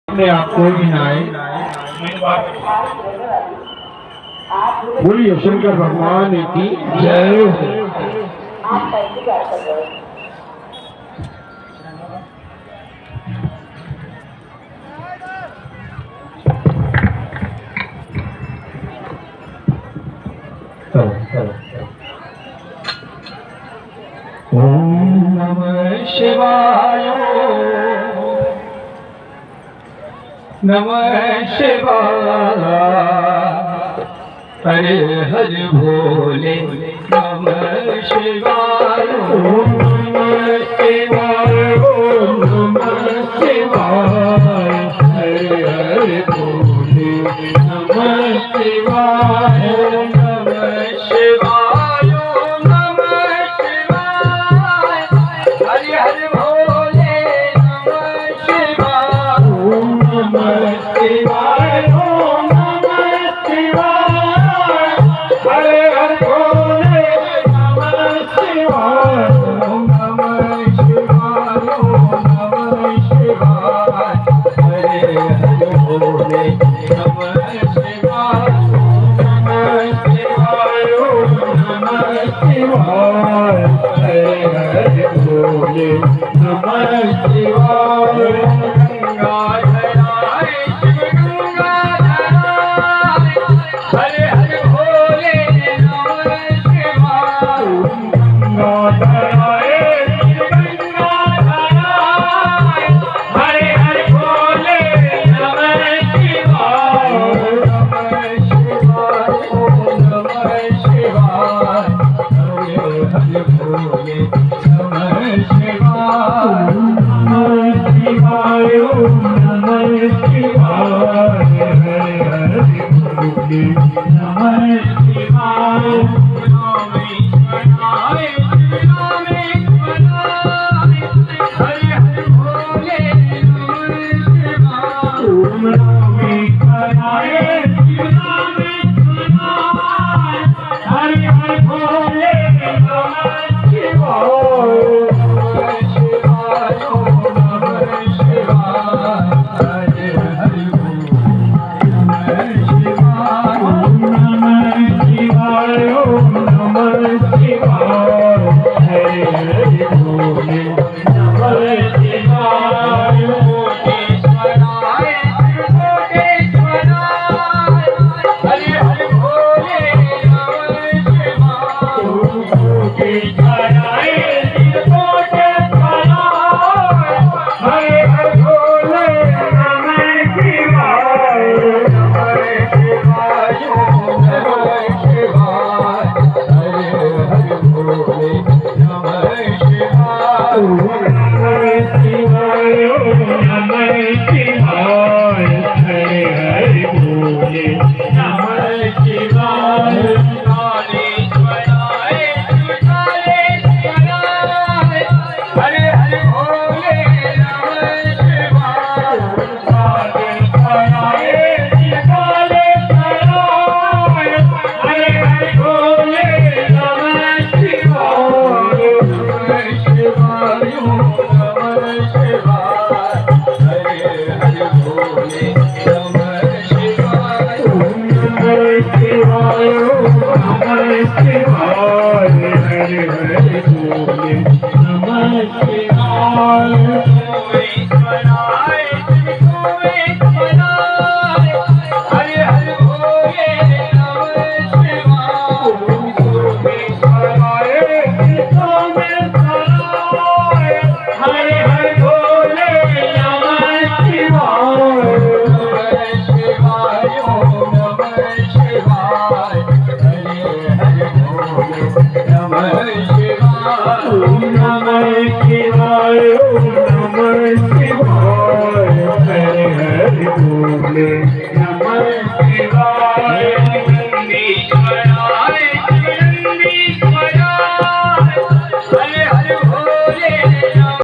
अपने आप कोई नहीं। बोलिए शंकर भगवान की जय हो। ओम नमः शिवाय नमः शिवाय हरे हरे भोले नमः शिवाय ओम नमः शिवाय ओम नमः शिवाय हरे हरे भोले नमः शिवाय नमः शिवाय ओम नमः शिवाय हरे हरे भोले नमः शिवाय ओम नमः शिवाय ओम नमः शिवाय हरे हरे भोले नमः शिवाय ओम नमः शिवाय ओम नमः शिवाय हरे हरे भोले नमः शिवाय नमः शिवाय ओम नमः शिवाय हरे हरे भोले नमः शिवाय गंगा धराए शिव गंगा धराए हरे हरे भोले नमः शिवाय गंगा धराए शिव गंगा धराए हरे हरे भोले नमः शिवाय नमः शिवाय ओम नमः शिवाय हरे हरे भोले नमः शिवाय नमः शिवाय ओम नमः शिवाय हरे हरे भोले नमः शिवाय रामेश्वराय रामेश्वराय हरे हरे भोले नमः शिवाय ओम रामेश्वराय रामेश्वराय हरे हरे भोले नमः शिवाय नमः शिवाय ओम नमः शिवाय हरे हरे भोले नमः शिवाय ओम नमः शिवाय ओम नमः शिवाय हरे हरे भोले नमः शिवाय योगेश्वराय योगेश्वराय हरे हरे भोले नमः शिवाय योगेश्वराय योगेश्वराय हरे हरे भोले नमः शिवाय नमः शिवाय ओम नमः शिवाय हरे हरे भोले नमः शिवाय नमः शिवाय ओम नमः शिवाय हरे हरे भोले नमः शिवाय कालेश्वराय कालेश्वराय हरे हरे भोले नमः शिवाय कालेश्वराय कालेश्वराय हरे हरे भोले नमः शिवाय नमः शिवाय ओम नमः शिवाय हरे हरे भोले नमः शिवाय ओम नमः शिवाय ओम नमः शिवाय हरे हरे भोले नमः शिवाय गोविंदराय गोविंदराय हरे हरे भोले नमः शिवाय गोविंदराय गोविंदराय हरे हरे भोले नमः शिवाय नमः शिवाय ओम नमः शिवाय हरे हरे भोले नमः शिवाय ओम नमः शिवाय ओम नमः शिवाय हरे हरे भोले